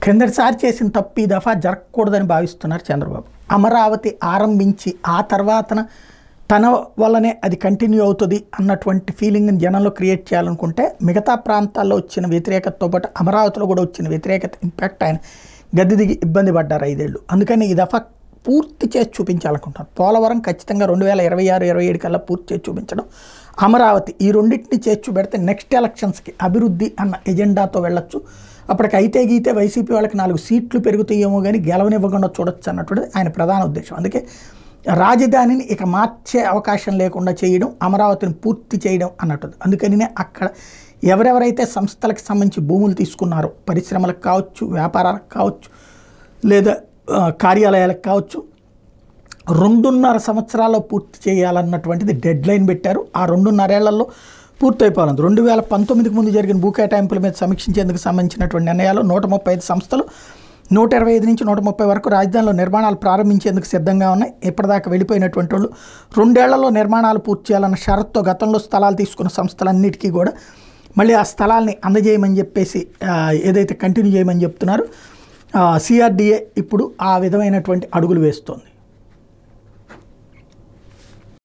కిందటిసారి చేసిన తప్పు ఈ దఫా జరగకూడదని భావిస్తున్నారు చంద్రబాబు. అమరావతి ఆరంభించి ఆ తర్వాతన తన వల్లనే అది కంటిన్యూ అవుతుంది అన్నటువంటి ఫీలింగ్ని జనంలో క్రియేట్ చేయాలనుకుంటే మిగతా ప్రాంతాల్లో వచ్చిన వ్యతిరేకతతో పాటు అమరావతిలో కూడా వచ్చిన వ్యతిరేకత ఇంపాక్ట్ ఆయన గద్దె దిగి ఇబ్బంది పడ్డారు 5 ఏళ్ళు. అందుకని ఈ దఫా పూర్తి చేసి చూపించాలనుకుంటున్నారు. పోలవరం ఖచ్చితంగా 2026-27 కల్లా పూర్తి చేసి చూపించడం, అమరావతి ఈ రెండింటిని చేసి చూపెడితే నెక్స్ట్ ఎలక్షన్స్కి అభివృద్ధి అన్న ఎజెండాతో వెళ్ళొచ్చు. అప్పటికి అయితే గీతే వైసీపీ వాళ్ళకి 4 సీట్లు పెరుగుతాయేమో కానీ గెలవనివ్వకుండా చూడొచ్చు అన్నటువంటిది ఆయన ప్రధాన ఉద్దేశం. అందుకే రాజధానిని ఇక మార్చే అవకాశం లేకుండా చేయడం, అమరావతిని పూర్తి చేయడం అన్నట్టు. అందుకనినే అక్కడ ఎవరెవరైతే సంస్థలకు సంబంధించి భూములు తీసుకున్నారో, పరిశ్రమలకు కావచ్చు, వ్యాపారాలకు కావచ్చు, లేదా కార్యాలయాలకు కావచ్చు, 2.5 సంవత్సరాల్లో పూర్తి చేయాలన్నటువంటిది డెడ్ లైన్ పెట్టారు. ఆ 2.5 ఏళ్లలో పూర్తయిపోవాలి. 2019కి ముందు జరిగిన భూ కేటాయింపుల మీద సమీక్షించేందుకు సంబంధించినటువంటి నిర్ణయాలు 135 సంస్థలు 125 నుంచి 130 వరకు రాజధానిలో నిర్మాణాలు ప్రారంభించేందుకు సిద్ధంగా ఉన్నాయి. ఇప్పటిదాకా వెళ్ళిపోయినటువంటి వాళ్ళు 2 ఏళ్లలో నిర్మాణాలు పూర్తి చేయాలన్న షరతుతో గతంలో స్థలాలు తీసుకున్న సంస్థలన్నిటికీ కూడా మళ్ళీ ఆ స్థలాల్ని అందజేయమని చెప్పేసి ఏదైతే కంటిన్యూ చేయమని చెప్తున్నారో CRDA ఇప్పుడు ఆ విధమైనటువంటి అడుగులు వేస్తోంది.